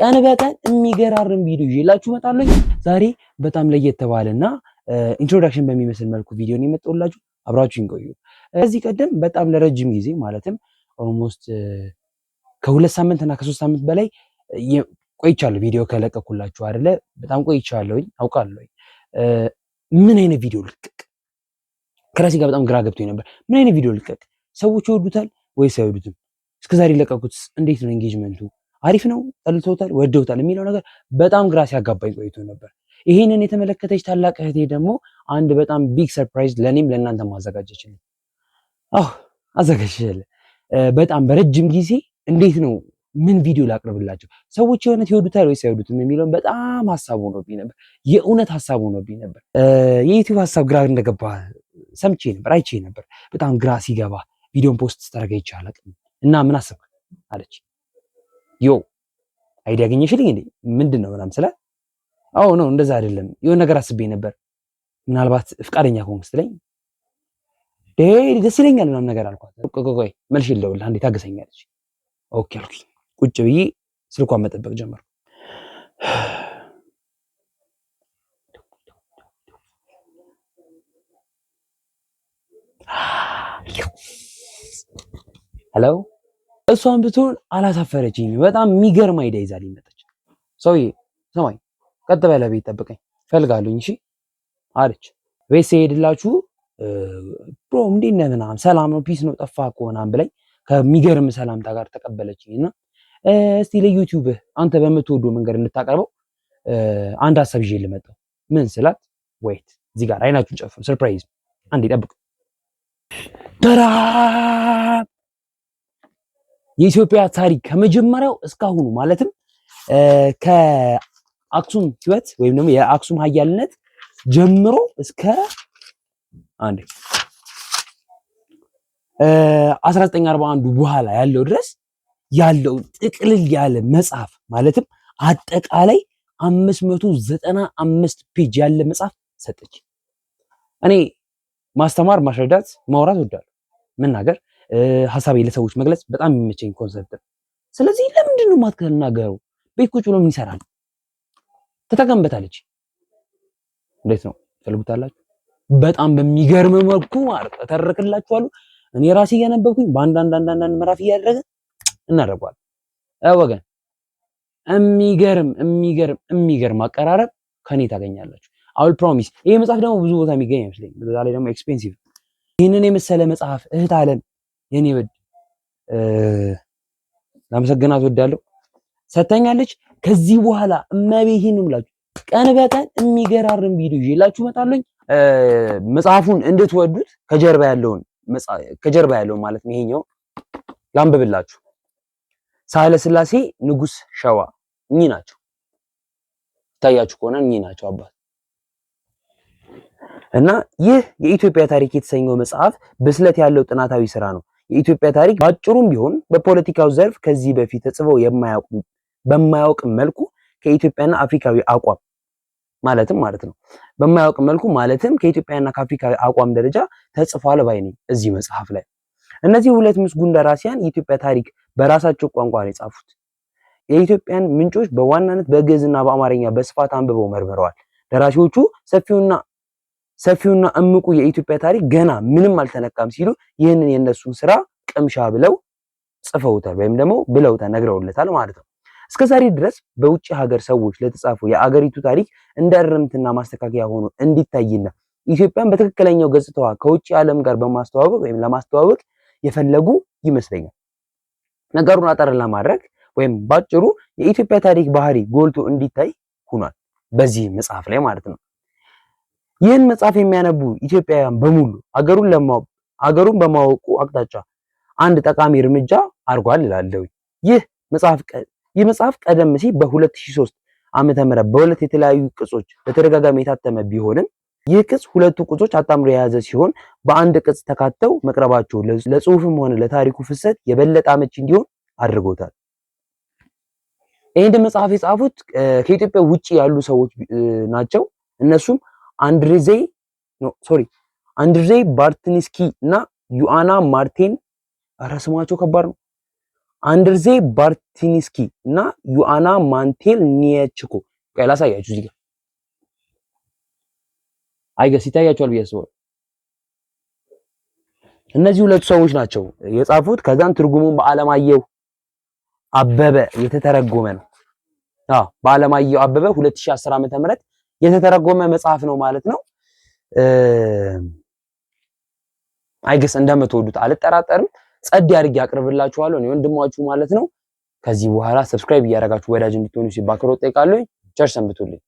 ቀን በቀን የሚገራርም ቪዲዮ ይዤላችሁ እመጣለሁ። ዛሬ በጣም ለየት ባለና ኢንትሮዳክሽን በሚመስል መልኩ ቪዲዮ ነው የመጣሁላችሁ። አብራችሁን ቆዩ። ከዚህ ቀደም በጣም ለረጅም ጊዜ ማለትም ኦልሞስት ከ2 ሳምንት እና ከ3 ሳምንት በላይ ቆይቻለሁ ቪዲዮ ከለቀኩላችሁ አይደለ? በጣም ቆይቻለሁኝ አውቃለሁ። ምን አይነት ቪዲዮ ልቀቅ ከራሴ ጋር በጣም ግራ ገብቶኝ ነበር። ምን አይነት ቪዲዮ ልቀቅ? ሰዎች ይወዱታል ወይስ አይወዱትም? እስከዛሬ ለቀቁት እንዴት ነው ኤንጌጅመንቱ? አሪፍ ነው? ጠልተውታል? ወደውታል? የሚለው ነገር በጣም ግራ ሲያጋባኝ ቆይቶ ነበር። ይሄንን የተመለከተች ታላቅ እህቴ ደግሞ አንድ በጣም ቢግ ሰርፕራይዝ ለኔም ለእናንተ ማዘጋጀችልኝ። አዘጋጅሻለሁ። በጣም በረጅም ጊዜ እንዴት ነው ምን ቪዲዮ ላቅርብላቸው? ሰዎች የእውነት ይወዱታል ወይስ አይወዱትም የሚለውን በጣም ሀሳብ ሆኖብኝ ነበር። የእውነት ሀሳብ ሆኖብኝ ነበር። የዩቲዩብ ሀሳብ ግራ እንደገባ ሰምቼ ነበር፣ አይቼ ነበር። በጣም ግራ ሲገባ ቪዲዮን ፖስት ስታደርግ ይቻላል እና ምን አሰብክ አለች። ዮ አይዲያ አገኘሽልኝ እንዴ? ምንድን ነው ምናምን ስላት አዎ ነው እንደዛ አይደለም የሆነ ነገር አስቤ ነበር፣ ምናልባት ፍቃደኛ ከሆንክ ስትለኝ ደስ ይለኛል ምናምን ነገር አልኳት። ቆይ መልሽ ልደውልልህ አንዴ ታገሰኛለች። ኦኬ አልኩኝ። ቁጭ ብዬ ስልኳን መጠበቅ ጀመርኩ። ሄሎ። እሷን ብትሆን አላሳፈረችኝ። በጣም የሚገርም አይዲያ ይዛልኝ መጣች። ሰውዬ ሰማኝ፣ ቀጥ በለ ቤት ጠብቀኝ ፈልጋለሁኝ እሺ አለች። ቤት ስሄድላችሁ ብሮ እንዴት ነህ ምናምን ሰላም ነው ፒስ ነው ጠፋህ እኮ ምናምን ብላኝ ከሚገርም ሰላምታ ጋር ተቀበለችኝና እስቲ ለዩቲዩብ አንተ በምትወደው መንገድ እንድታቀርበው አንድ ሀሳብ ይዤ ልመጣሁ። ምን ስላት ዌይት እዚህ ጋር አይናችሁን ጨፍኑ፣ ሰርፕራይዝ አንዴ ጠብቁ። ተራ የኢትዮጵያ ታሪክ ከመጀመሪያው እስካሁኑ ማለትም ከአክሱም ህይወት ወይም ደግሞ የአክሱም ሀያልነት ጀምሮ እስከ 1941 በኋላ ያለው ድረስ ያለው ጥቅልል ያለ መጽሐፍ ማለትም አጠቃላይ 595 ፔጅ ያለ መጽሐፍ ሰጠች። እኔ ማስተማር፣ ማስረዳት፣ ማውራት እወዳለሁ። መናገር፣ ሐሳቤ ለሰዎች መግለጽ በጣም የሚመቸኝ ኮንሰፕት። ስለዚህ ለምንድን ነው የማትናገረው? ቤት ቁጭ ብሎ ምን ይሰራል? ተጠቀምበታለች። እንዴት ነው ፈልጉታላችሁ? በጣም በሚገርም መልኩ ማለት ተተረክላችኋለሁ። እኔ ራሴ እያነበብኩኝ በአንዳንድ ምዕራፍ እያደረገ እናደርገዋለን። ወገን የሚገርም አቀራረብ ከኔ ታገኛላችሁ። አውል ፕሮሚስ። ይሄ መጽሐፍ ደግሞ ብዙ ቦታ የሚገኝ አይመስለኝም። በዛ ላይ ደግሞ ኤክስፔንሲቭ። ይህንን የመሰለ መጽሐፍ እህት አለም የኔ ወድ ላመሰግናት ወዳለሁ ሰጥታኛለች። ከዚህ በኋላ እመቤቴን ነው የምላችሁ ቀን በቀን የሚገራርም ቪዲዮ ይዤላችሁ እመጣለሁ። መጽሐፉን እንድትወዱት ከጀርባ ያለውን ማለት ነው ይሄኛው ላንብብላችሁ። ሳህለ ስላሴ ንጉስ ሸዋ እኚህ ናቸው። ታያችሁ ከሆነ እኚህ ናቸው አባት እና ይህ የኢትዮጵያ ታሪክ የተሰኘው መጽሐፍ ብስለት ያለው ጥናታዊ ስራ ነው። የኢትዮጵያ ታሪክ ባጭሩም ቢሆን በፖለቲካው ዘርፍ ከዚህ በፊት ተጽፈው በማያውቅ መልኩ ከኢትዮጵያና አፍሪካዊ አቋም ማለትም ከኢትዮጵያና ከአፍሪካዊ አቋም ደረጃ ተጽፏል ባይ ነኝ እዚህ መጽሐፍ ላይ። እነዚህ ሁለት ምስጉን ደራሲያን የኢትዮጵያ ታሪክ በራሳቸው ቋንቋ ነው የጻፉት። የኢትዮጵያን ምንጮች በዋናነት በግዕዝና በአማርኛ በስፋት አንብበው መርምረዋል። ደራሲዎቹ ሰፊውና እምቁ የኢትዮጵያ ታሪክ ገና ምንም አልተነካም ሲሉ ይህንን የነሱን ስራ ቅምሻ ብለው ጽፈውታል ወይም ደግሞ ብለውታል፣ ነግረውለታል ማለት ነው። እስከዛሬ ድረስ በውጭ ሀገር ሰዎች ለተጻፉ የአገሪቱ ታሪክ እንደ እርምትና ማስተካከያ ሆኖ እንዲታይና ኢትዮጵያን በትክክለኛው ገጽታዋ ከውጭ ዓለም ጋር ለማስተዋወቅ የፈለጉ ይመስለኛል። ነገሩን አጠር ለማድረግ ወይም ባጭሩ የኢትዮጵያ ታሪክ ባህሪ ጎልቶ እንዲታይ ሆኗል በዚህ መጽሐፍ ላይ ማለት ነው። ይህን መጽሐፍ የሚያነቡ ኢትዮጵያውያን በሙሉ አገሩን በማወቁ አቅጣጫ አንድ ጠቃሚ እርምጃ አድርጓል እላለሁ። ይህ መጽሐፍ ቀደም ሲል በ2003 ዓመተ ምህረት በሁለት የተለያዩ ቅጾች በተደጋጋሚ የታተመ ቢሆንም ይህ ቅጽ ሁለቱ ቅጾች አጣምሮ የያዘ ሲሆን በአንድ ቅጽ ተካተው መቅረባቸው ለጽሁፍም ሆነ ለታሪኩ ፍሰት የበለጠ አመቺ እንዲሆን አድርጎታል። ይህን መጽሐፍ የጻፉት ከኢትዮጵያ ውጪ ያሉ ሰዎች ናቸው። እነሱም አንድሬ ባርትኒስኪ እና ዩአና ማርቲን። ኧረ ስማቸው ከባድ ነው። አንድርዜ ባርቲኒስኪ እና ዩአና ማንቴል ኒየችኮ ላሳያችሁ እዚህ ጋር አይገስ ይታያችኋል ብዬ አስባለሁ። እነዚህ ሁለቱ ሰዎች ናቸው የጻፉት። ከዛን ትርጉሙን በአለማየሁ አበበ የተተረጎመ ነው። በአለማየሁ አበበ 2010 ዓመተ ምህረት የተተረጎመ መጽሐፍ ነው ማለት ነው። አይገስ እንደምትወዱት አልጠራጠርም። ጸድ አድርጌ አቅርብላችኋለሁ እኔ ወንድማችሁ ማለት ነው። ከዚህ በኋላ ሰብስክራይብ እያደረጋችሁ ወዳጅ እንድትሆኑ ሲባክሮ ጠይቃለሁ። ቸር ሰንብቱልኝ።